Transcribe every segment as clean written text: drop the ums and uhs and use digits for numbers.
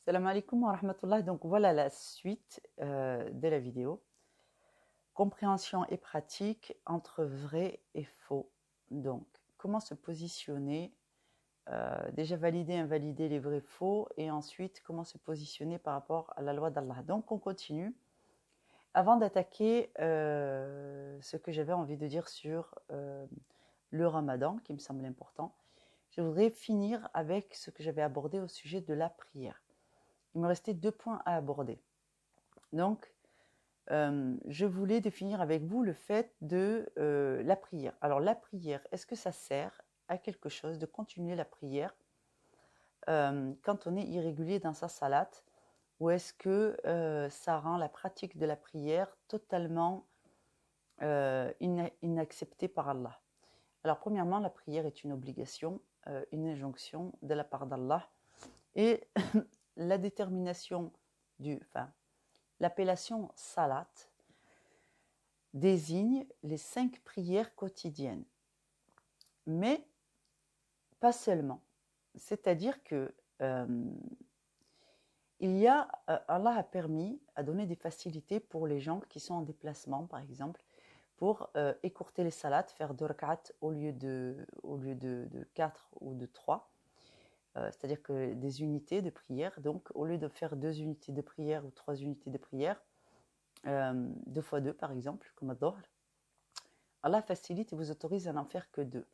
Salam alaikum wa rahmatullah. Donc voilà la suite de la vidéo. Compréhension et pratique entre vrai et faux. Donc comment se positionner, déjà valider, invalider les vrais faux et ensuite comment se positionner par rapport à la loi d'Allah. Donc on continue. Avant d'attaquer ce que j'avais envie de dire sur le ramadan qui me semble important, je voudrais finir avec ce que j'avais abordé au sujet de la prière. Il me restait 2 points à aborder. Donc, je voulais définir avec vous le fait de la prière. Alors, la prière, est-ce que ça sert à quelque chose de continuer la prière quand on est irrégulier dans sa salate, ou est-ce que ça rend la pratique de la prière totalement inacceptée par Allah? Alors, premièrement, la prière est une obligation, une injonction de la part d'Allah, et la détermination l'appellation salat désigne les 5 prières quotidiennes, mais pas seulement. C'est-à-dire que Allah a donné des facilités pour les gens qui sont en déplacement, par exemple, pour écourter les salats, faire 2 rak'at au lieu de 4 ou de 3. C'est-à-dire que des unités de prière. Donc, au lieu de faire 2 unités de prière ou 3 unités de prière, 2 fois 2 par exemple, comme ad-Dohr, Allah facilite et vous autorise à n'en faire que 2.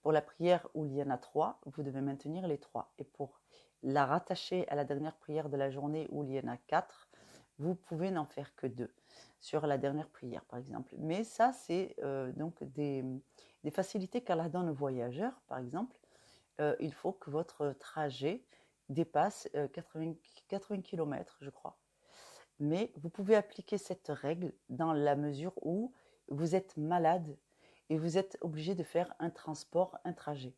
Pour la prière où il y en a 3, vous devez maintenir les 3. Et pour la rattacher à la dernière prière de la journée où il y en a 4, vous pouvez n'en faire que 2 sur la dernière prière, par exemple. Mais ça, c'est donc des facilités qu'Allah donne aux voyageurs, par exemple. Il faut que votre trajet dépasse 80 km, je crois. Mais vous pouvez appliquer cette règle dans la mesure où vous êtes malade et vous êtes obligé de faire un transport, un trajet.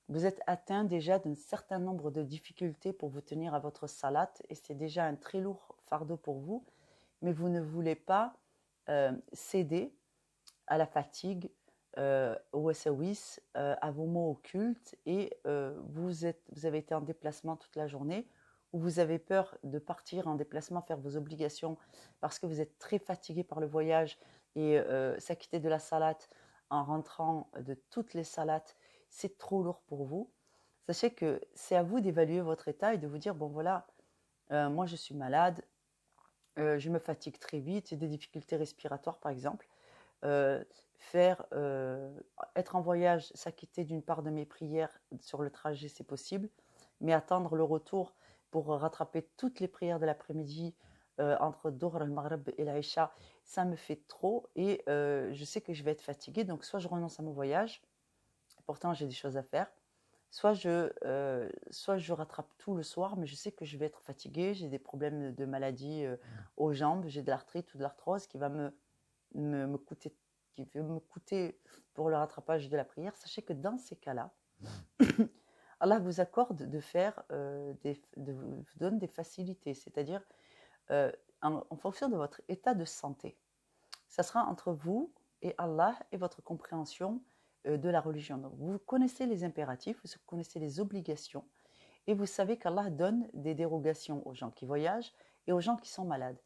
Vous êtes atteint déjà d'un certain nombre de difficultés pour vous tenir à votre salat et c'est déjà un très lourd fardeau pour vous, mais vous ne voulez pas céder à la fatigue, au wasawis, à vos mots occultes et vous avez été en déplacement toute la journée ou vous avez peur de partir en déplacement, faire vos obligations parce que vous êtes très fatigué par le voyage et s'acquitter de la salate en rentrant de toutes les salates, c'est trop lourd pour vous. Sachez que c'est à vous d'évaluer votre état et de vous dire, bon voilà, moi je suis malade, je me fatigue très vite, j'ai des difficultés respiratoires par exemple. Être en voyage, s'acquitter d'une part de mes prières sur le trajet, c'est possible, mais attendre le retour pour rattraper toutes les prières de l'après-midi entre Dhuhr, le Maghreb et l'Aïcha, ça me fait trop et je sais que je vais être fatiguée, donc soit je renonce à mon voyage, pourtant j'ai des choses à faire, soit je rattrape tout le soir, mais je sais que je vais être fatiguée, j'ai des problèmes de maladie aux jambes, j'ai de l'arthrite ou de l'arthrose qui va me coûter pour le rattrapage de la prière. Sachez que dans ces cas-là, Allah vous accorde de vous donne des facilités, c'est-à-dire en fonction de votre état de santé. Ça sera entre vous et Allah et votre compréhension de la religion. Donc, vous connaissez les impératifs, vous connaissez les obligations et vous savez qu'Allah donne des dérogations aux gens qui voyagent et aux gens qui sont malades.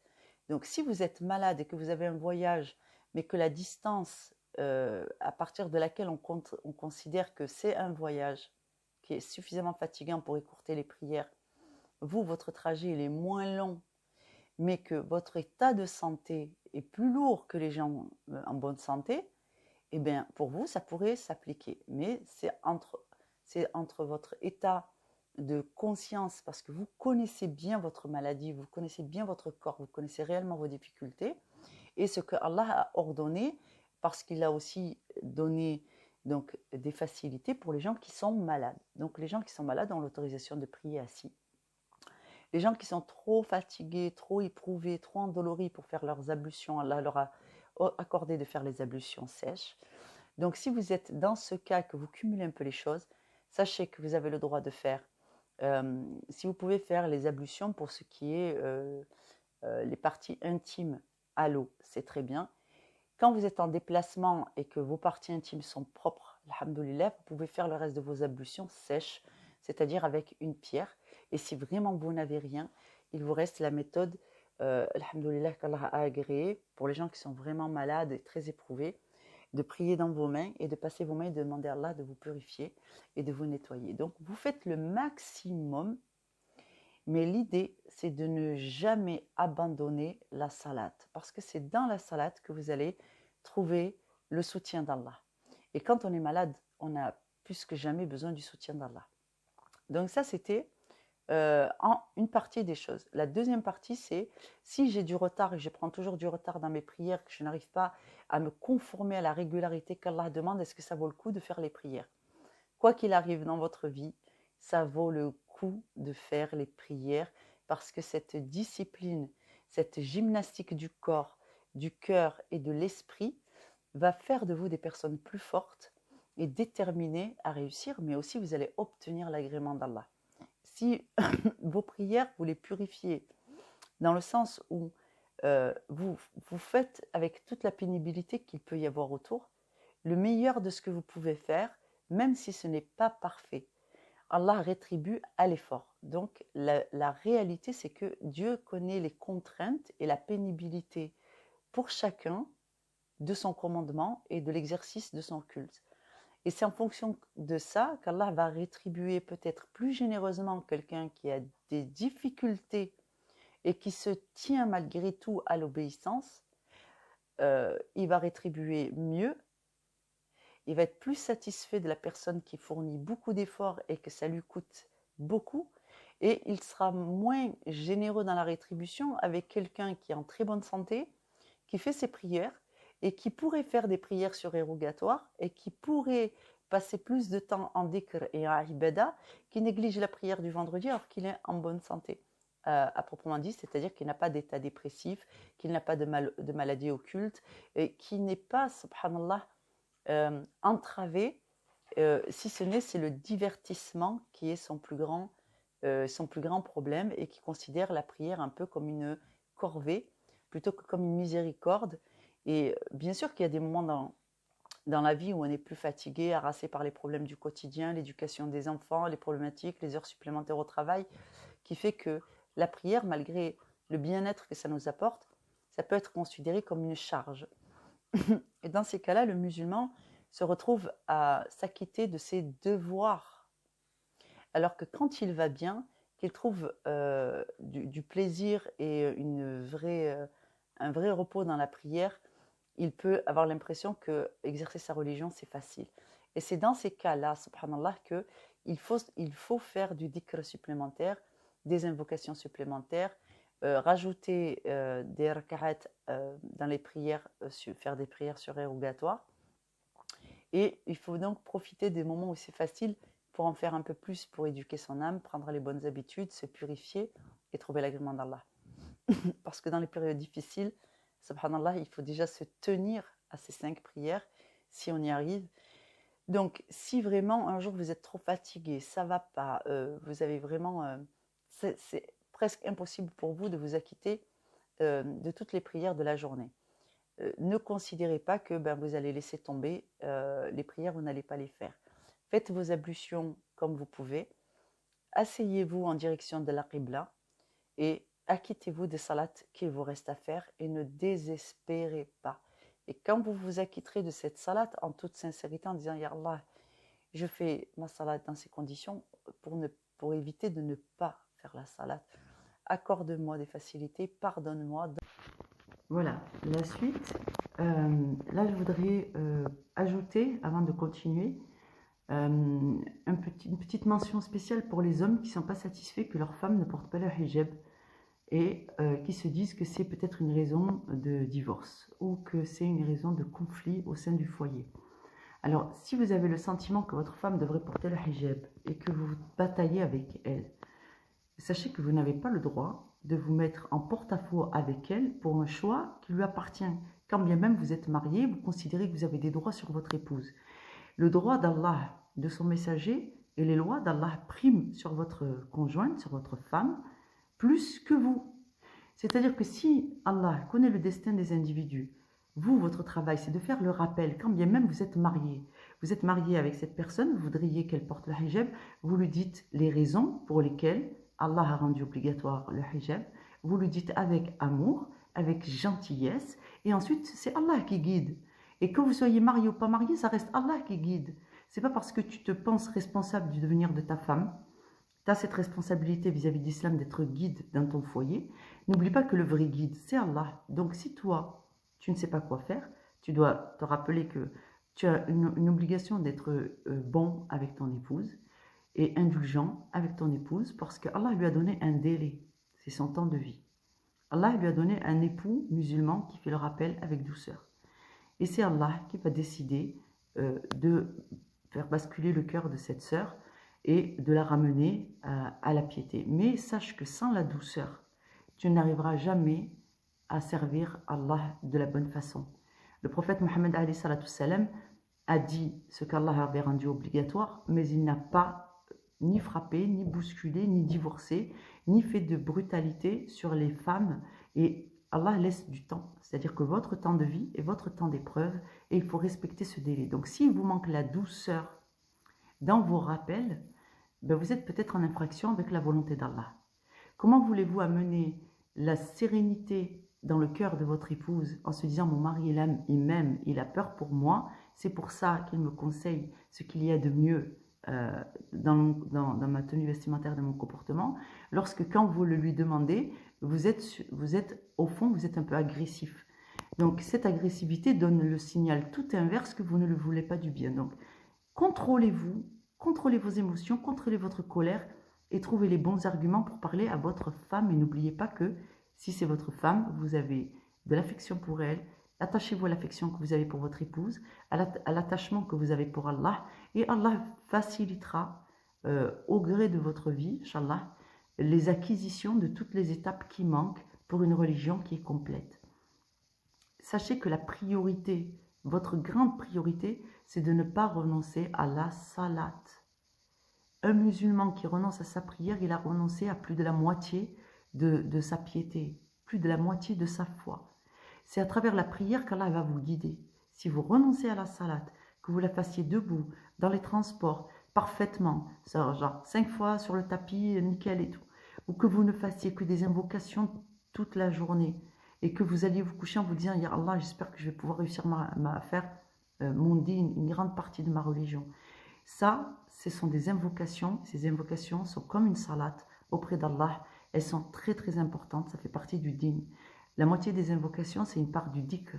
Donc, si vous êtes malade et que vous avez un voyage, mais que la distance à partir de laquelle on considère que c'est un voyage qui est suffisamment fatigant pour écourter les prières, vous, votre trajet, il est moins long, mais que votre état de santé est plus lourd que les gens en bonne santé, eh bien, pour vous, ça pourrait s'appliquer. Mais c'est entre votre état de conscience, parce que vous connaissez bien votre maladie, vous connaissez bien votre corps, vous connaissez réellement vos difficultés, et ce que Allah a ordonné, parce qu'il a aussi donné donc, des facilités pour les gens qui sont malades. Donc les gens qui sont malades ont l'autorisation de prier assis. Les gens qui sont trop fatigués, trop éprouvés, trop endoloris pour faire leurs ablutions, Allah leur a accordé de faire les ablutions sèches. Donc si vous êtes dans ce cas, que vous cumulez un peu les choses, sachez que vous avez le droit de faire, si vous pouvez faire les ablutions pour ce qui est les parties intimes à l'eau, c'est très bien. Quand vous êtes en déplacement et que vos parties intimes sont propres, alhamdoulilah, vous pouvez faire le reste de vos ablutions sèches, c'est-à-dire avec une pierre. Et si vraiment vous n'avez rien, il vous reste la méthode, alhamdoulilah, qu'Allah a agréée pour les gens qui sont vraiment malades et très éprouvés, de prier dans vos mains et de passer vos mains et de demander à Allah de vous purifier et de vous nettoyer. Donc vous faites le maximum, mais l'idée c'est de ne jamais abandonner la salat, parce que c'est dans la salat que vous allez trouver le soutien d'Allah. Et quand on est malade, on a plus que jamais besoin du soutien d'Allah. Donc ça c'était une partie des choses. La deuxième partie, c'est si j'ai du retard et je prends toujours du retard dans mes prières, que je n'arrive pas à me conformer à la régularité qu'Allah demande, est-ce que ça vaut le coup de faire les prières? Quoi qu'il arrive dans votre vie, ça vaut le coup de faire les prières parce que cette discipline, cette gymnastique du corps, du cœur et de l'esprit va faire de vous des personnes plus fortes et déterminées à réussir, mais aussi vous allez obtenir l'agrément d'Allah. Si vos prières, vous les purifiez dans le sens où vous faites avec toute la pénibilité qu'il peut y avoir autour, le meilleur de ce que vous pouvez faire, même si ce n'est pas parfait. Allah rétribue à l'effort. Donc la réalité, c'est que Dieu connaît les contraintes et la pénibilité pour chacun de son commandement et de l'exercice de son culte. Et c'est en fonction de ça qu'Allah va rétribuer peut-être plus généreusement quelqu'un qui a des difficultés et qui se tient malgré tout à l'obéissance. Il va rétribuer mieux. Il va être plus satisfait de la personne qui fournit beaucoup d'efforts et que ça lui coûte beaucoup. Et il sera moins généreux dans la rétribution avec quelqu'un qui est en très bonne santé, qui fait ses prières et qui pourrait faire des prières surérogatoires et qui pourrait passer plus de temps en dhikr et en ibadah, qui néglige la prière du vendredi alors qu'il est en bonne santé, à proprement dit, c'est-à-dire qu'il n'a pas d'état dépressif, qu'il n'a pas de maladie occulte, et qui n'est pas, subhanallah, entravé, si ce n'est c'est le divertissement qui est son plus grand problème et qui considère la prière un peu comme une corvée plutôt que comme une miséricorde. Et bien sûr qu'il y a des moments dans la vie où on est plus fatigué, harassé par les problèmes du quotidien, l'éducation des enfants, les problématiques, les heures supplémentaires au travail, qui fait que la prière, malgré le bien-être que ça nous apporte, ça peut être considéré comme une charge. Et dans ces cas-là, le musulman se retrouve à s'acquitter de ses devoirs. Alors que quand il va bien, qu'il trouve du plaisir et un vrai repos dans la prière, il peut avoir l'impression que exercer sa religion, c'est facile. Et c'est dans ces cas-là, subhanallah, qu'il faut faire du dhikr supplémentaire, des invocations supplémentaires, rajouter des raka'at dans les prières, faire des prières surérogatoires. Et il faut donc profiter des moments où c'est facile pour en faire un peu plus pour éduquer son âme, prendre les bonnes habitudes, se purifier et trouver l'agrément d'Allah. Parce que dans les périodes difficiles, subhanallah, il faut déjà se tenir à ces 5 prières si on y arrive. Donc, si vraiment un jour vous êtes trop fatigué, ça va pas, vous avez vraiment, c'est presque impossible pour vous de vous acquitter de toutes les prières de la journée. Ne considérez pas que vous allez laisser tomber les prières, vous n'allez pas les faire. Faites vos ablutions comme vous pouvez, asseyez-vous en direction de la Qibla et acquittez-vous des salats qu'il vous reste à faire et ne désespérez pas. Et quand vous vous acquitterez de cette salat en toute sincérité en disant « Ya Allah, je fais ma salat dans ces conditions pour éviter de ne pas faire la salat. Accorde-moi des facilités, pardonne-moi. » Voilà, la suite. Là, je voudrais ajouter, avant de continuer, une petite mention spéciale pour les hommes qui ne sont pas satisfaits que leur femme ne porte pas le hijab et qui se disent que c'est peut-être une raison de divorce ou que c'est une raison de conflit au sein du foyer. Alors, si vous avez le sentiment que votre femme devrait porter le hijab et que vous bataillez avec elle, sachez que vous n'avez pas le droit de vous mettre en porte-à-faux avec elle pour un choix qui lui appartient. Quand bien même vous êtes marié, vous considérez que vous avez des droits sur votre épouse. Le droit d'Allah, de son messager et les lois d'Allah priment sur votre conjointe, sur votre femme, plus que vous. C'est-à-dire que si Allah connaît le destin des individus, vous, votre travail, c'est de faire le rappel, quand bien même vous êtes marié avec cette personne, vous voudriez qu'elle porte le hijab, vous lui dites les raisons pour lesquelles Allah a rendu obligatoire le hijab, vous le dites avec amour, avec gentillesse, et ensuite c'est Allah qui guide. Et que vous soyez marié ou pas marié, ça reste Allah qui guide. C'est pas parce que tu te penses responsable du devenir de ta femme, tu as cette responsabilité vis-à-vis d'Islam d'être guide dans ton foyer. N'oublie pas que le vrai guide, c'est Allah. Donc si toi, tu ne sais pas quoi faire, tu dois te rappeler que tu as une obligation d'être bon avec ton épouse et indulgent avec ton épouse parce que Allah lui a donné un délai, c'est son temps de vie. Allah lui a donné un époux musulman qui fait le rappel avec douceur. Et c'est Allah qui va décider de faire basculer le cœur de cette sœur et de la ramener à la piété. Mais sache que sans la douceur, tu n'arriveras jamais à servir Allah de la bonne façon. Le prophète Mohammed a dit ce qu'Allah avait rendu obligatoire, mais il n'a pas ni frappé, ni bousculé, ni divorcé, ni fait de brutalité sur les femmes. Et Allah laisse du temps, c'est-à-dire que votre temps de vie est votre temps d'épreuve et il faut respecter ce délai. Donc s'il vous manque la douceur dans vos rappels, ben vous êtes peut-être en infraction avec la volonté d'Allah. Comment voulez-vous amener la sérénité dans le cœur de votre épouse en se disant mon mari il m'aime, il a peur pour moi, c'est pour ça qu'il me conseille ce qu'il y a de mieux dans ma tenue vestimentaire, dans mon comportement, lorsque quand vous le lui demandez, vous êtes au fond, vous êtes un peu agressif. Donc cette agressivité donne le signal tout inverse que vous ne le voulez pas du bien. Donc contrôlez-vous, contrôlez vos émotions, contrôlez votre colère et trouvez les bons arguments pour parler à votre femme. Et n'oubliez pas que si c'est votre femme, vous avez de l'affection pour elle. Attachez-vous à l'affection que vous avez pour votre épouse, à l'attachement que vous avez pour Allah. Et Allah facilitera, au gré de votre vie, Inch'Allah, les acquisitions de toutes les étapes qui manquent pour une religion qui est complète. Sachez que la priorité, votre grande priorité, c'est de ne pas renoncer à la salat. Un musulman qui renonce à sa prière, il a renoncé à plus de la moitié de sa piété, plus de la moitié de sa foi. C'est à travers la prière qu'Allah va vous guider. Si vous renoncez à la salat, que vous la fassiez debout, dans les transports, parfaitement, genre 5 fois sur le tapis, nickel et tout, ou que vous ne fassiez que des invocations toute la journée, et que vous alliez vous coucher en vous disant « Ya Allah, j'espère que je vais pouvoir réussir à faire mon dîn, une grande partie de ma religion ». Ça, ce sont des invocations. Ces invocations sont comme une salat auprès d'Allah. Elles sont très très importantes, ça fait partie du dîn. La moitié des invocations, c'est une part du dhikr.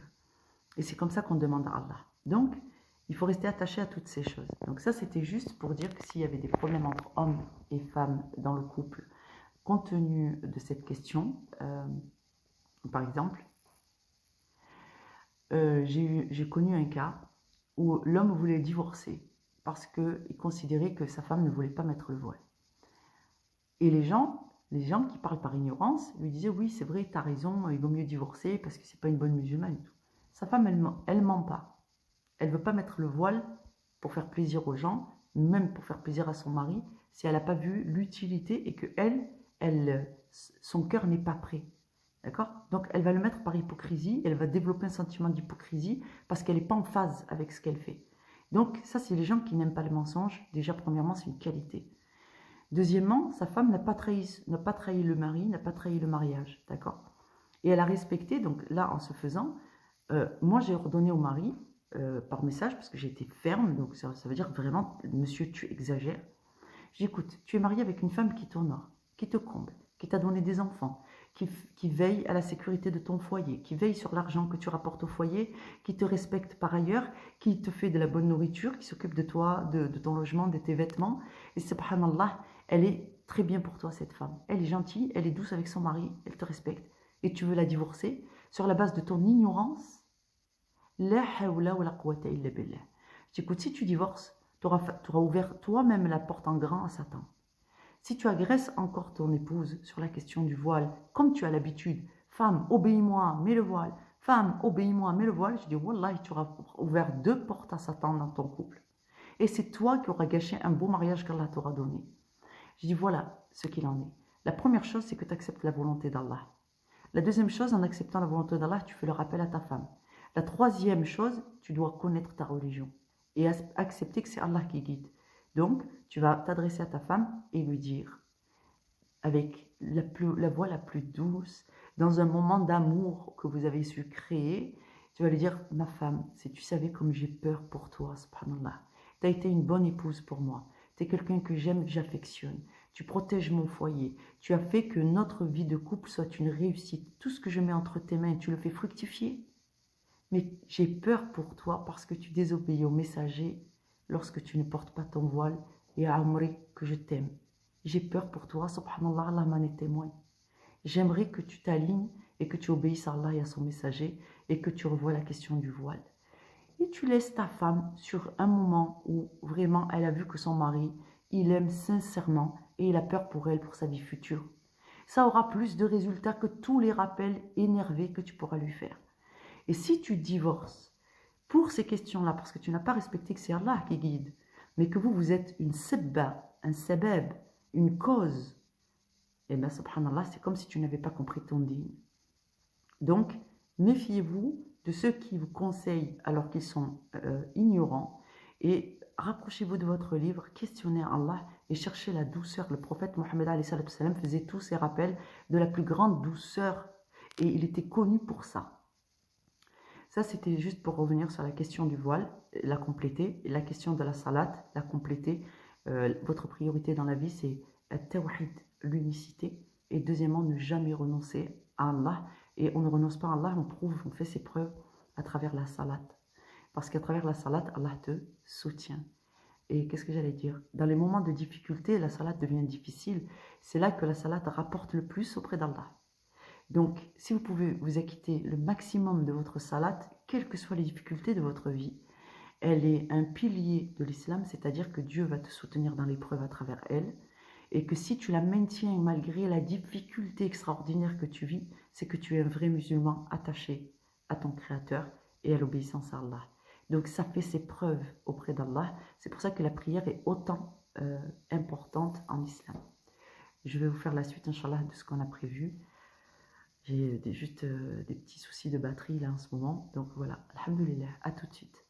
Et c'est comme ça qu'on demande à Allah. Donc, il faut rester attaché à toutes ces choses. Donc ça, c'était juste pour dire que s'il y avait des problèmes entre hommes et femmes dans le couple, compte tenu de cette question, par exemple, j'ai connu un cas où l'homme voulait divorcer parce qu'il considérait que sa femme ne voulait pas mettre le voile. Et les gens qui parlent par ignorance lui disaient « Oui, c'est vrai, tu as raison, il vaut mieux divorcer parce que c'est pas une bonne musulmane. » et tout. Sa femme, elle ment pas. Elle ne veut pas mettre le voile pour faire plaisir aux gens, même pour faire plaisir à son mari, si elle n'a pas vu l'utilité et que son cœur n'est pas prêt. D'accord? Donc, elle va le mettre par hypocrisie, elle va développer un sentiment d'hypocrisie parce qu'elle n'est pas en phase avec ce qu'elle fait. Donc, ça, c'est les gens qui n'aiment pas le mensonge. Déjà, premièrement, c'est une qualité. Deuxièmement, sa femme n'a pas trahi le mari, n'a pas trahi le mariage. D'accord? Et elle a respecté, donc là, en se faisant, moi, j'ai ordonné au mari, par message, parce que j'ai été ferme, donc ça veut dire vraiment, monsieur, tu exagères. J'écoute, tu es marié avec une femme qui t'honore, qui te comble, qui t'a donné des enfants, qui veille à la sécurité de ton foyer, qui veille sur l'argent que tu rapportes au foyer, qui te respecte par ailleurs, qui te fait de la bonne nourriture, qui s'occupe de toi, de ton logement, de tes vêtements. Et subhanallah, elle est très bien pour toi, cette femme. Elle est gentille, elle est douce avec son mari, elle te respecte. Et tu veux la divorcer sur la base de ton ignorance? La hawla wa la quwwata illa billah. J'écoute, si tu divorces, tu auras ouvert toi-même la porte en grand à Satan. Si tu agresses encore ton épouse sur la question du voile, comme tu as l'habitude, femme, obéis-moi, mets le voile, femme, obéis-moi, mets le voile, je dis, wallahi, tu auras ouvert 2 portes à Satan dans ton couple. Et c'est toi qui auras gâché un beau mariage qu'Allah t'aura donné. Je dis, voilà ce qu'il en est. La première chose, c'est que tu acceptes la volonté d'Allah. La deuxième chose, en acceptant la volonté d'Allah, tu fais le rappel à ta femme. La troisième chose, tu dois connaître ta religion et accepter que c'est Allah qui guide. Donc, tu vas t'adresser à ta femme et lui dire avec la voix la plus douce, dans un moment d'amour que vous avez su créer. Tu vas lui dire, ma femme, si tu savais comme j'ai peur pour toi, subhanallah. Tu as été une bonne épouse pour moi. Tu es quelqu'un que j'aime, que j'affectionne. Tu protèges mon foyer. Tu as fait que notre vie de couple soit une réussite. Tout ce que je mets entre tes mains, tu le fais fructifier. Mais j'ai peur pour toi parce que tu désobéis au messager lorsque tu ne portes pas ton voile et à Amri que je t'aime. J'ai peur pour toi, subhanallah, Allah m'en est témoin. J'aimerais que tu t'alignes et que tu obéisses à Allah et à son messager et que tu revoies la question du voile. Et tu laisses ta femme sur un moment où vraiment elle a vu que son mari, il aime sincèrement et il a peur pour elle, pour sa vie future. Ça aura plus de résultats que tous les rappels énervés que tu pourras lui faire. Et si tu divorces pour ces questions-là, parce que tu n'as pas respecté que c'est Allah qui guide, mais que vous êtes une sebba, un sebeb, une cause, et bien subhanallah, c'est comme si tu n'avais pas compris ton dîne. Donc, méfiez-vous de ceux qui vous conseillent alors qu'ils sont ignorants et rapprochez-vous de votre livre, questionnez Allah et cherchez la douceur. Le prophète Mohammed faisait tous ces rappels de la plus grande douceur et il était connu pour ça. Ça, c'était juste pour revenir sur la question du voile, la compléter, et la question de la salat, la compléter. Votre priorité dans la vie, c'est tawhid, l'unicité. Et deuxièmement, ne jamais renoncer à Allah. Et on ne renonce pas à Allah, on prouve, on fait ses preuves à travers la salat. Parce qu'à travers la salat, Allah te soutient. Et qu'est-ce que j'allais dire? Dans les moments de difficulté, la salat devient difficile. C'est là que la salat rapporte le plus auprès d'Allah. Donc, si vous pouvez vous acquitter le maximum de votre salat, quelles que soient les difficultés de votre vie, elle est un pilier de l'islam, c'est-à-dire que Dieu va te soutenir dans l'épreuve à travers elle, et que si tu la maintiens malgré la difficulté extraordinaire que tu vis, c'est que tu es un vrai musulman attaché à ton Créateur et à l'obéissance à Allah. Donc, ça fait ses preuves auprès d'Allah. C'est pour ça que la prière est autant importante en islam. Je vais vous faire la suite, Inch'Allah, de ce qu'on a prévu. J'ai juste des petits soucis de batterie là en ce moment. Donc voilà, alhamdoulilah, à tout de suite.